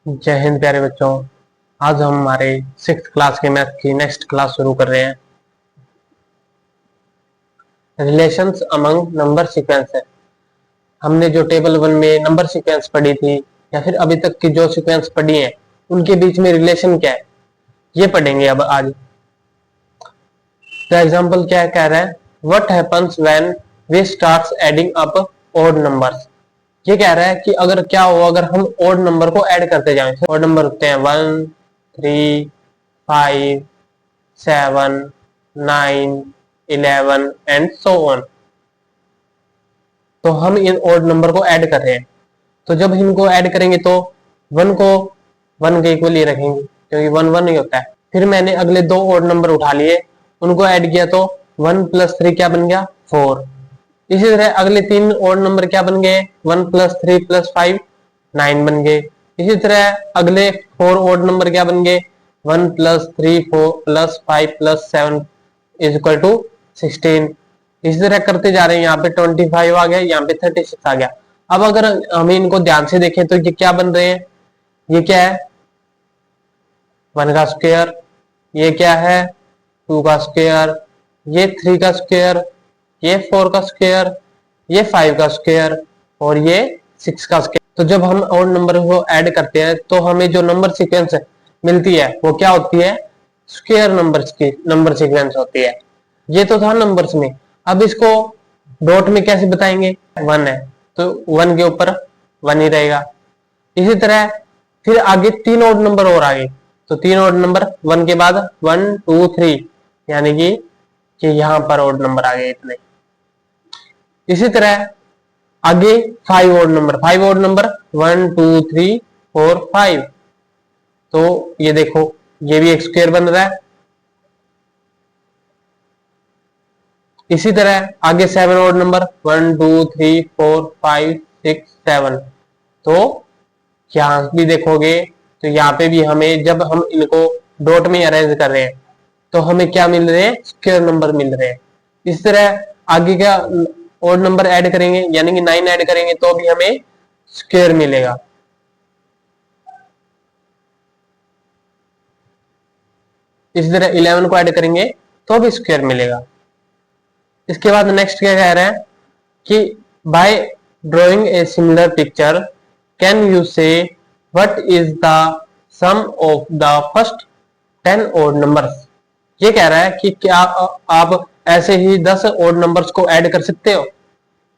जय हिंद प्यारे बच्चों। आज हम हमारे 6th क्लास के मैथ की नेक्स्ट क्लास शुरू कर रहे हैं। रिलेशंस अमंग नंबर सीक्वेंस है। हमने जो टेबल 1 में नंबर सीक्वेंस पढ़ी थी या फिर अभी तक की जो सीक्वेंस पढ़ी है उनके बीच में रिलेशन क्या है ये पढ़ेंगे अब आज। तो एग्जांपल क्या कह रहा है, what happens when we starts adding up odd numbers. ये कह रहा है कि अगर क्या हो अगर हम ऑड नंबर को ऐड करते जाएं। ऑड नंबर होते हैं 1 3 5 7 9 11 एंड सो ऑन। तो हम इन ऑड नंबर को ऐड कर रहे हैं, तो जब इनको ऐड करेंगे तो 1 को 1 के इक्वल ही रखेंगे क्योंकि 1 1 ही होता है। फिर मैंने अगले दो ऑड नंबर उठा लिए, उनको ऐड किया तो 1 प्लस 3 क्या बन गया 4। इसी तरह अगले तीन ऑड नंबर क्या बन गए 1 प्लस 3 प्लस 5 9 बन गए। इसी तरह अगले 4 ऑड नंबर क्या बन गए 1 plus 3 4 plus 5 plus 7 is equal to 16। इसी तरह करते जा रहे हैं, यहाँ पे 25 आ गया, यहाँ पे 36 आ गया। अब अगर हम इनको ध्यान से देखें तो ये क्या बन रहे हैं, ये क्या है 1 का स्क्वायर, ये क्या है 2 का स्क्वायर, ये 3 का स्क्वायर, ये 4 का स्क्वायर, ये 5 का स्क्वायर और ये 6 का स्क्वायर। तो जब हम ऑड नंबर को ऐड करते हैं तो हमें जो नंबर सीक्वेंस मिलती है वो क्या होती है, स्क्वायर नंबर्स की नंबर सीक्वेंस होती है। ये तो था नंबर्स में, अब इसको डॉट में कैसे बताएंगे, 1 है तो 1 के ऊपर 1 ही रहेगा। इसी तरह फिर आगे तीन ऑड नंबर और आगे, तो तीन ऑड नंबर 1 के बाद 1 2 3 यानी कि यहाँ पर ऑड नंबर आ गए इतने। इसी तरह आगे 5 ऑड नंबर 1 2 3 4 5, तो ये देखो ये भी एक स्क्वायर बन रहा है। इसी तरह आगे 7 ऑड नंबर 1 2 3 4 5 6 7, तो यहां भी देखोगे तो यहाँ पे भी हमें जब हम इनको डॉट में अरेंज कर रहे हैं तो हमें क्या मिल रहे हैं, स्क्वायर नंबर मिल रहे हैं। इस तरह आगे क्या ऑड नंबर ऐड करेंगे यानी कि 9 ऐड करेंगे तो भी हमें स्क्वायर मिलेगा। इसी तरह 11 को ऐड करेंगे तो भी स्क्वायर मिलेगा। इसके बाद नेक्स्ट क्या कह रहा है कि by drawing a similar picture can you say what is the sum of the first 10 odd numbers. ये कह रहा है कि क्या आप ऐसे ही 10 ऑड नंबर्स को ऐड कर सकते हो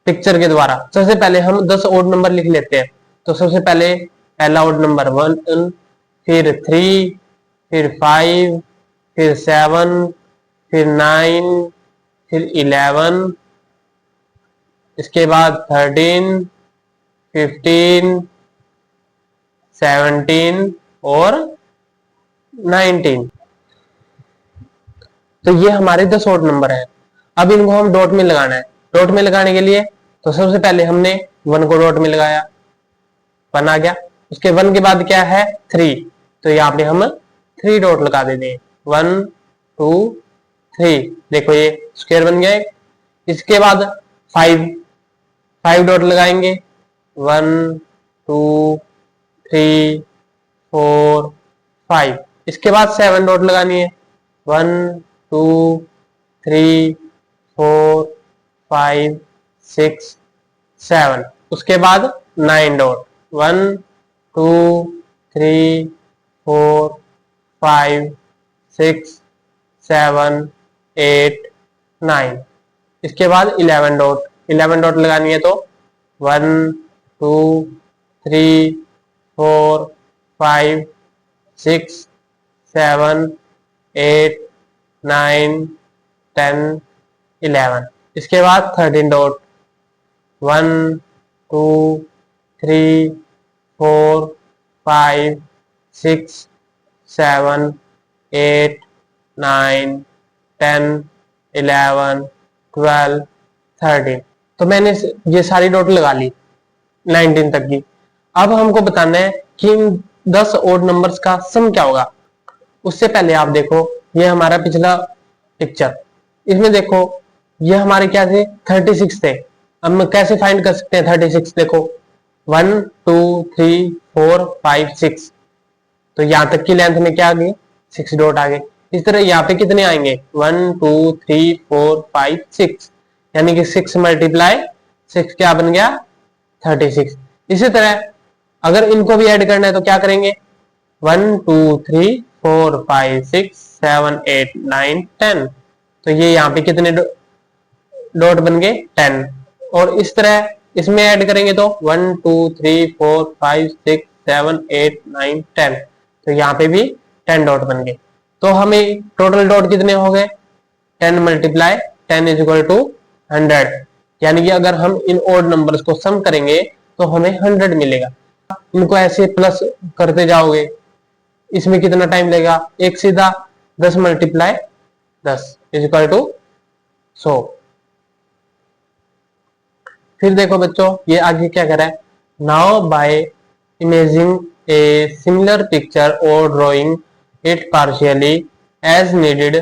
पिक्चर के द्वारा। सबसे पहले हम 10 ऑड नंबर लिख लेते हैं। तो सबसे पहले पहला ऑड नंबर 1, फिर 3, फिर 5, फिर 7, फिर 9, फिर 11, इसके बाद 13, 15, 17 और 19। तो ये हमारे 10 ऑड नंबर है। अब इनको हम डॉट में लगाना है। डॉट में लगाने के लिए तो सबसे पहले हमने 1 को डॉट में लगाया, 1 आ गया। उसके 1 के बाद क्या है 3, तो यहाँ पे हम 3 डॉट लगा देते हैं 1 2 3, देखो ये स्क्वायर बन गया। इसके बाद 5 डॉट लगाएंगे 1 2 3 4 5। इसके बाद 7 डॉट लगानी है 1 2 3 4 5 6 7। उसके बाद 9 डॉट 1 2 3 4 5 6 7 8 9। इसके बाद 11 डॉट लगानी है तो 1 2 3 4 5 6 7 8 9 10 11। इसके बाद 13 डॉट 1 2 3 4 5 6 7 8 9 10 11 12 13। तो मैंने ये सारी डॉट लगा ली 19 तक की। अब हमको बताना है कि इन 10 ऑड नंबर्स का सम क्या होगा। उससे पहले आप देखो ये हमारा पिछला पिक्चर, इसमें देखो ये हमारे क्या थे 36 थे। अब हम कैसे फाइंड कर सकते हैं 36, देखो 1 2 3 4 5 6, तो यहां तक की लेंथ में क्या आ गई, 6 डॉट आ गए। इस तरह यहाँ पे कितने आएंगे, 1 2 3 4 5 6, यानी कि 6 मल्टीप्लाई 6 क्या बन गया, 36। इसी तरह अगर इनको भी ऐड करना है तो क्या करेंगे, 1 2 3 4 5 6 7 8 9 10, तो ये यहाँ पे कितने डॉट बन गए, 10। और इस तरह इसमें ऐड करेंगे तो 1 2 3 4 5 6 7 8 9 10, तो यहाँ पे भी 10 डॉट बन गए। तो हमें टोटल डॉट कितने हो गए, 10 मल्टीप्लाई 10 इज इक्वल टू 100, यानी कि अगर हम इन ओड नंबर्स को सम करेंगे तो हमें 100 मिलेगा। इनको ऐसे प्लस करते जाओगे, इसमें कितना टाइम लगेगा, एक सीधा 10 मल्टीप्लाई 10 इज इक्वल टू 100। फिर देखो बच्चों ये आगे क्या कह रहा है, now by imaging a similar picture और drawing it partially as needed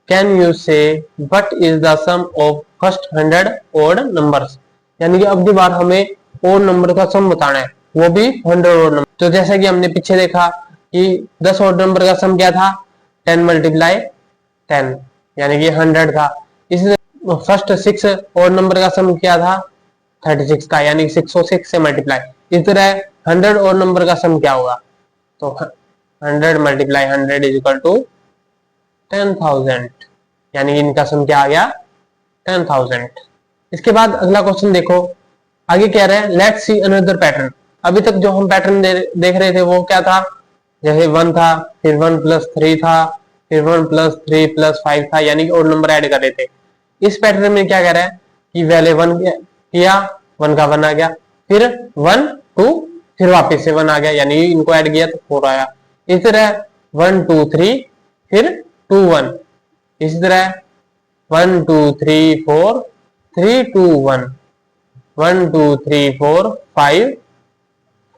can you say what is the sum of first 100 odd numbers, यानी कि अब की बार हमें ओड नंबर का सम बताना है, वो भी 100 ओड नंबर। तो जैसा कि हमने पीछे देखा कि 10 ओड नंबर का सम क्या था, 10 मल्टीप्लाई 10, यानी कि 100 था। इसी फर्स्ट 6 ओड नंबर का सम क्या था, 36 का, यानी 606 से मल्टीप्लाई। इस तरह 100 और नंबर का सम क्या होगा, तो 100 मल्टीप्लाई 100 इज इक्वल टू 10,000, यानी इनका सम क्या आ गया, 10,000। इसके बाद अगला क्वेश्चन देखो, आगे कह रहे हैं लेट्स सी अनदर पैटर्न। अभी तक जो हम पैटर्न देख रहे थे वो क्या था, जैसे 1 था, फिर 1 प्लस 3 था, फिर 1 प्लस 3 प्लस 5 था, यानी कि और नंबर ऐड कर रहे थे। इस पैटर्न में क्या कह रहा है कि पहले 1 किया, 1 का 1 आ गया, फिर 1 2, फिर वापस से 1 आ गया, यानी इनको ऐड किया तो 4 आया। इस तरह 1 2 3 फिर 2 1, इसी तरह 1 2 3 4 3 2 1, 1 2 3 4 5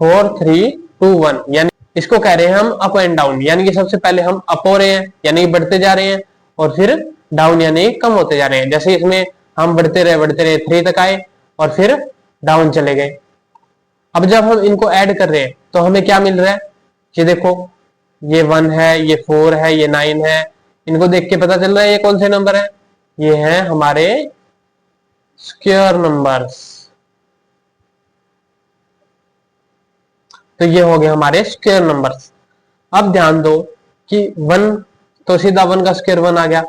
4 3 2 1, यानी इसको कह रहे हैं हम अप एंड डाउन, यानी कि सबसे पहले हम अप हो रहे हैं यानी बढ़ते जा रहे हैं, और फिर डाउन यानी कम होते जा रहे हैं। जैसे इसमें हम बढ़ते रहे 3 तक आए और फिर डाउन चले गए। अब जब हम इनको ऐड कर रहे हैं तो हमें क्या मिल रहा है, ये देखो ये 1 है, ये 4 है, ये 9 है, इनको देख के पता चल रहा है ये कौन से नंबर है, ये हैं हमारे स्क्वायर नंबर्स। तो ये हो गए हमारे स्क्वायर नंबर्स। अब ध्यान दो कि 1 तो सीधा 1 का स्क्वायर 1 आ गया,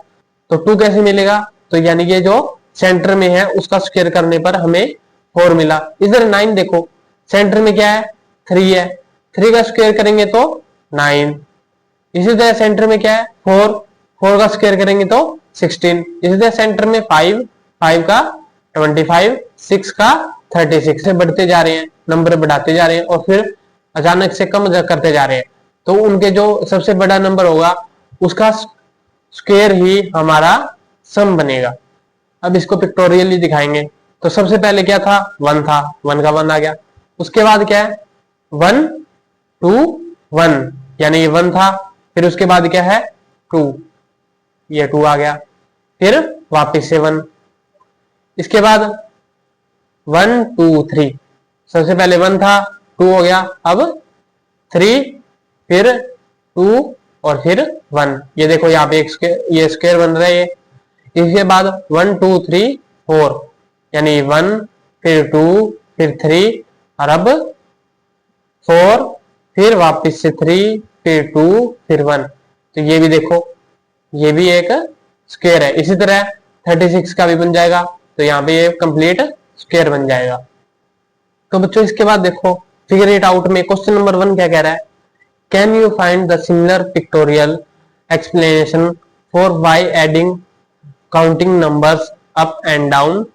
तो 2 कैसे मिलेगा, तो यानी कि जो सेंटर में है उसका स्क्वायर करने पर हमें 4 मिला। इधर 9 देखो, सेंटर में क्या है, 3 है, 3 का स्क्वायर करेंगे तो 9। इसी तरह सेंटर में क्या है, 4, 4 का स्क्वायर करेंगे तो 16। इसी तरह सेंटर में 5, 5 का 25, 6 का 36, से बढ़ते जा रहे हैं, नंबर बढ़ाते जा रहे हैं और फिर अचानक से कम करते जा रहे हैं, तो उनके जो सबसे बड़ा नंबर होगा उसका स्क्वायर ही हमारा सम बनेगा। अब इसको पिक्टोरियली दिखाएंगे, तो सबसे पहले क्या था, 1 था, 1 का 1 आ गया। उसके बाद क्या है, 1 2 1, यानी ये 1 था, फिर उसके बाद क्या है 2, ये 2 आ गया, फिर वापस से 1। इसके बाद 1 2 3, सबसे पहले 1 था, 2 हो गया, अब 3, फिर 2 और फिर 1। ये देखो यहाँ पे ये स्क्वायर बन रहा है ये। इसके बाद 1 2 3 4, यानी 1 फिर 2 फिर 3 और अब 4, फिर वापस से 3 फिर 2 फिर 1, तो ये भी देखो ये भी एक स्क्वायर है। इसी तरह 36 का भी बन जाएगा, तो यहाँ पे ये कंप्लीट स्क्वायर बन जाएगा। तो बच्चों इसके बाद देखो फिगर इट आउट में क्वेश्चन नंबर 1 क्या कह रहा है, can you find the similar pictorial explanation for why adding counting numbers up and down,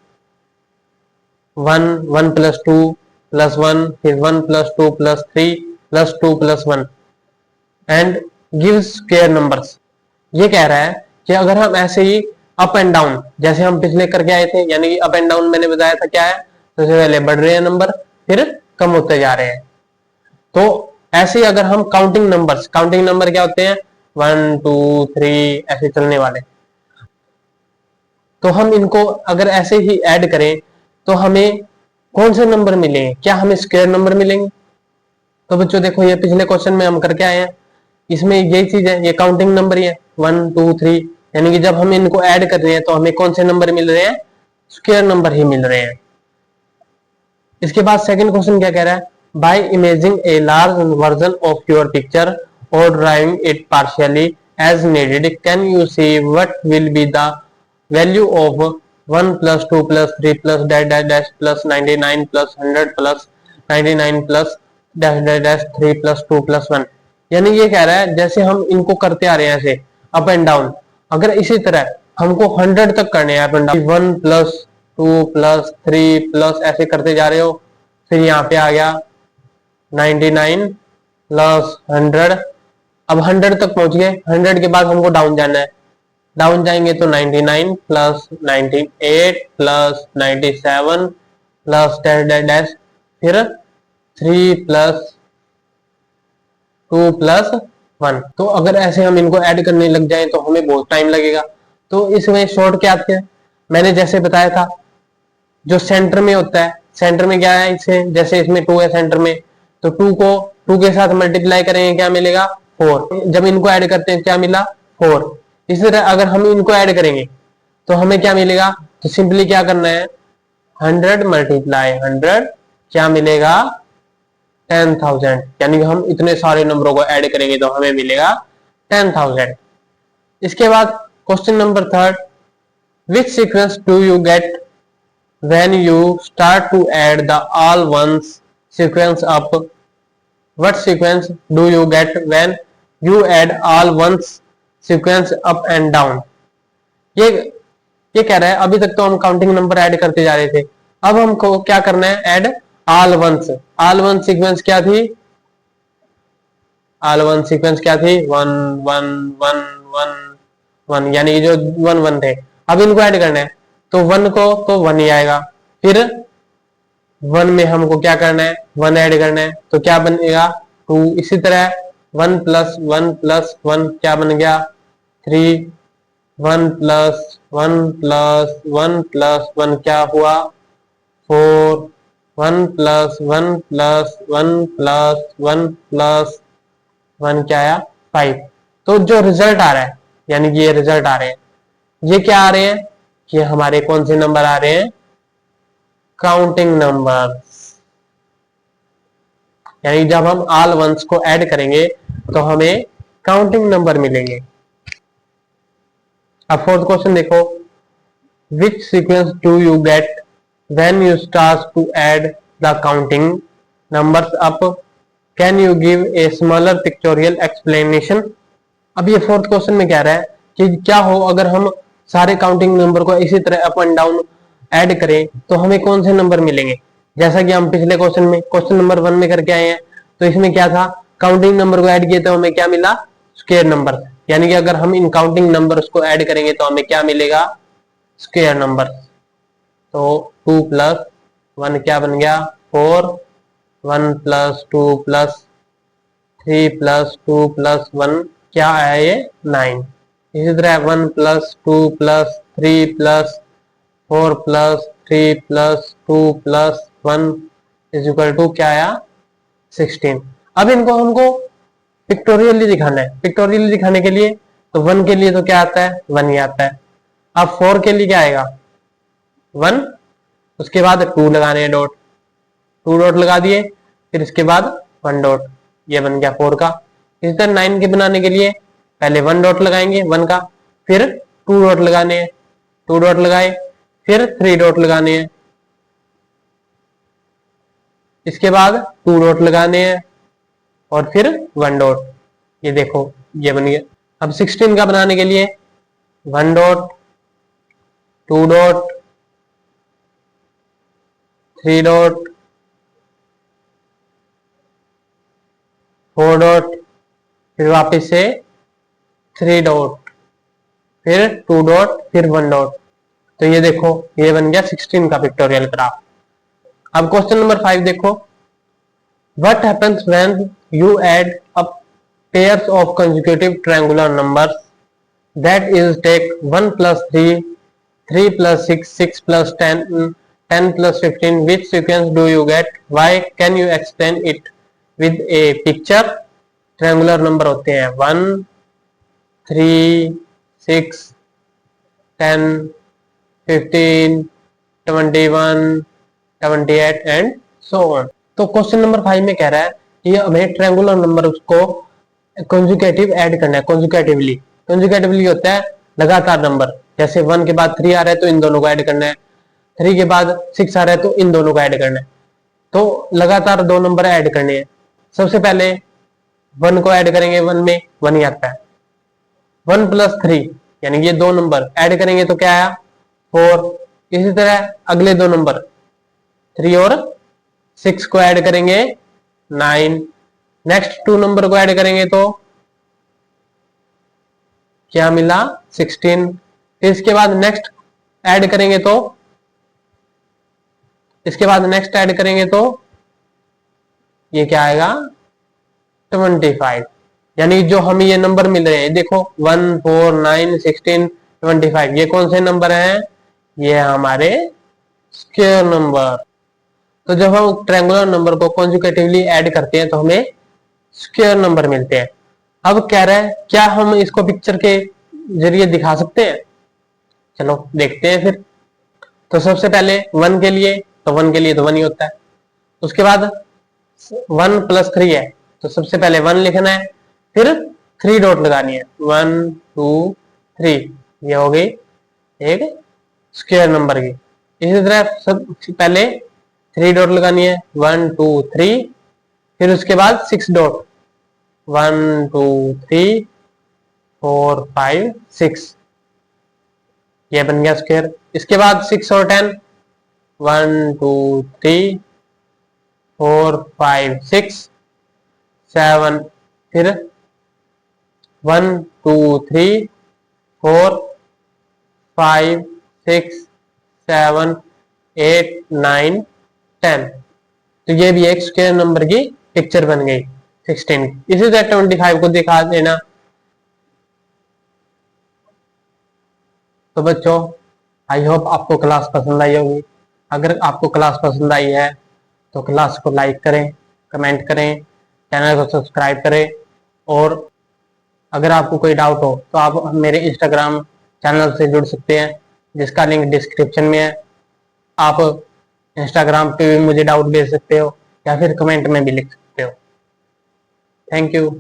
1 1 plus 2 plus 1 फिर 1 plus 2 plus 3 plus 2 plus 1 and gives square numbers. ये कह रहा है कि अगर हम ऐसे ही अप एंड डाउन जैसे हम पिछले करके आए थे, यानी कि अप एंड डाउन मैंने बताया था क्या है, सबसे पहले बढ़ रहे हैं नंबर फिर कम होते जा रहे हैं, तो ऐसे ही अगर हम काउंटिंग नंबर क्या होते हैं, 1 2 3 ऐसे चलने वाले, तो हम इनको अगर ऐसे ही ऐड करें तो हमें कौन से नंबर मिलेंगे, क्या हमें स्क्वायर नंबर मिलेंगे? तो बच्चों देखो ये पिछले क्वेश्चन में हम करके आए हैं, इसमें यही चीज है, ये काउंटिंग नंबर ही है 1 2 3, यानी कि जब हम इनको ऐड कर रहे हैं तो हमें कौन से नंबर मिल रहे हैं, स्क्वायर नंबर ही मिल रहे हैं। इसके बाद सेकंड क्वेश्चन क्या कह रहा है, by imaging a large version of your picture और driving it partially as needed can you see what will be the value of 1 plus 2 plus 3 plus dash dash dash plus 99 plus 100 plus 99 plus dash dash dash 3 plus 2 plus 1। यानी ये कह रहा है जैसे हम इनको करते आ रहे हैं ऐसे अप एंड डाउन, अगर इसी तरह हमको 100 तक करने हैं up and down, 1 plus 2 plus 3 plus ऐसे करते जा रहे हो, फिर यहाँ पे आ गया 99 प्लस 100, अब 100 तक पहुंच गए, 100 के बाद हमको डाउन जाना है, डाउन जाएंगे तो 99 plus 98 plus 97 plus dash dash dash, फिर 3 प्लस 2 प्लस 1। तो अगर ऐसे हम इनको ऐड करने लग जाएं तो हमें बहुत टाइम लगेगा। तो इसमें शॉर्ट क्या आते हैं, मैंने जैसे बताया था, जो सेंटर में होता है, सेंटर में क्या है, इसे जैसे इसमें 2 है सेंटर में, तो 2 को 2 के साथ मल्टीप्लाई करेंगे क्या मिलेगा 4, जब इनको ऐड करते हैं क्या मिला 4। इसी तरह अगर हम इनको ऐड करेंगे तो हमें क्या मिलेगा, तो सिंपली क्या करना है 100 मल्टीप्लाई 100 क्या मिलेगा 10,000, यानी कि हम इतने सारे नंबरों को ऐड करेंगे तो हमें मिलेगा 10,000। इसके बाद question number third, which sequence do you gate when you start to add the all ones sequence up? What sequence do you get when you add all ones sequence up and down? ये कह रहा है अभी तक तो हम counting number add करते जा रहे थे, अब हमको क्या करना है add all ones. All one sequence क्या थी, ऑल वन सीक्वेंस क्या थी 1 1 1 1 1, यानी कि जो 1 1 थे, अब इनको ऐड करना है तो 1 को तो 1 ही आएगा, फिर 1 में हमको क्या करना है 1 ऐड करना है तो क्या बनेगा 2। इसी तरह 1 प्लस 1 प्लस 1 क्या बन गया 3, 1 प्लस 1 प्लस 1 प्लस 1 क्या हुआ 4, 1 प्लस 1 प्लस 1 प्लस 1 प्लस 1 क्या आया 5। तो जो रिजल्ट आ रहा है, यानी कि ये रिजल्ट आ रहे हैं, ये क्या आ रहे हैं कि हमारे कौन से नंबर आ रहे हैं, काउंटिंग नंबर। यानी जब हम ऑल वंस को ऐड करेंगे तो हमें काउंटिंग नंबर मिलेंगे। अब फोर्थ क्वेश्चन देखो, which sequence do you get when you start to add the counting numbers up, can you give a smaller pictorial explanation. अब ये फोर्थ क्वेश्चन में कह रहा है कि क्या हो अगर हम सारे काउंटिंग नंबर को इसी तरह अप एंड डाउन ऐड करें तो हमें कौन से नंबर मिलेंगे। जैसा कि हम पिछले क्वेश्चन में क्वेश्चन नंबर 1 में करके आए हैं, तो इसमें क्या था काउंटिंग नंबर को ऐड किए तो हमें क्या मिला स्क्वायर नंबर, यानी कि अगर हम इन काउंटिंग नंबर्स को ऐड करेंगे तो हमें क्या मिलेगा स्क्वायर नंबर। तो 2 प्लस 1 क्या बन गया 4, 1 प्लस 2 प्लस 3 प्लस 2 प्लस 1 क्या आया ये 9। इसी तरह 1 plus 2 plus 3 plus 4 plus 3 plus 2 plus 1 is equal to क्या आया 16। अब इनको हमको पिक्टोरियली दिखाना है, पिक्टोरियली दिखाने के लिए तो 1 के लिए तो क्या आता है 1 ही आता है। अब 4 के लिए क्या आएगा 1, उसके बाद 2 लगाने हैं डॉट, 2 डॉट लगा दिए, फिर इसके बाद 1 डॉट, ये बन गया 4 का। इसी तरह 9 के बनाने के लिए पहले 1 डॉट लगाएंगे 1 का, फिर 2 डॉट लगाने हैं, 2 डॉट लगाए, फिर 3 डॉट लगाने हैं, इसके बाद 2 डॉट लगाने हैं और फिर 1 डॉट, ये देखो ये बन गया। अब 16 का बनाने के लिए 1 डॉट 2 डॉट 3 डॉट 4 डॉट, फिर वापस से 3 डॉट, फिर 2 डॉट, फिर 1 डॉट। तो ये देखो ये बन गया 16 का पिक्टोरियल ग्राफ। अब क्वेश्चन नंबर 5 देखो, what happens when you add up pairs of consecutive triangular numbers that is take 1 plus 3 3 plus 6 6 plus 10 10 plus 15, which sequence do you get? Why? Can you explain it with a picture? Triangular number होते हैं 1, 3, 6, 10, 15, 21, 78 and so on. तो question number 5 में कह रहा है कि हमें triangular number उसको कंजुगेटिव ऐड करना है। कंजुगेटिवली होता है लगातार नंबर, जैसे 1 के बाद 3 आ रहा है तो इन दोनों को ऐड करना है, 3 के बाद 6 आ रहा है तो इन दोनों को ऐड करना है। तो लगातार दो नंबर ऐड करने हैं। सबसे पहले 1 को ऐड करेंगे, 1 में 1 ही आता है। 1 प्लस 3 यानी ये दो नंबर ऐड करेंगे तो क्या आया 4। इसी तरह अगले दो नंबर 3 और 6 को ऐड करेंगे 9। नेक्स्ट 2 नंबर को ऐड करेंगे तो क्या मिला 16। फिर इसके बाद नेक्स्ट ऐड करेंगे तो ये क्या आएगा 25। यानी जो हमें ये नंबर मिल रहे हैं देखो 1, 4, 9, 16, 25 ये कौन से नंबर हैं? ये हमारे स्क्वायर नंबर। तो जब हम ट्रायंगुलर नंबर को कॉन्जुगेटिवली ऐड करते हैं तो हमें स्क्वायर नंबर मिलते हैं। अब कह रहा है क्या हम इसको पिक्चर के जरिए दिखा सकते हैं? चलो देखते हैं फिर। तो सबसे पहले 1 के लिए तो 1 ही होता है। उसके बाद 1 प्लस 3 है तो सबसे पहले 1 लिखना है, फिर 3 डॉट लगानी है 1, 2, 3। ये हो गई एक स्क्वायर नंबर की। इसी तरह सब पहले 3 डॉट लगानी है 1, 2, 3, फिर उसके बाद 6 डॉट 1, 2, 3, 4, 5, 6। ये बन गया स्क्वायर। इसके बाद 6 और 10 1, 2, 3, 4, 5, 6, 7, फिर 1, 2, 3, 4, 5, 6, 7, 8, 9, 10। तो ये भी एक स्क्वायर नंबर की पिक्चर बन गई 16। इसी तरह 25 को दिखा देना। तो बच्चों आई होप आपको क्लास पसंद आई होगी। अगर आपको क्लास पसंद आई है तो क्लास को लाइक करें, कमेंट करें, चैनल को सब्सक्राइब करें। और अगर आपको कोई डाउट हो तो आप मेरे इंस्टाग्राम चैनल से जुड़ सकते हैं जिसका लिंक डिस्क्रिप्शन में है। आप इंस्टाग्राम पे भी मुझे डाउट भेज सकते हो या फिर कमेंट में भी लिख सकते हो। Thank you.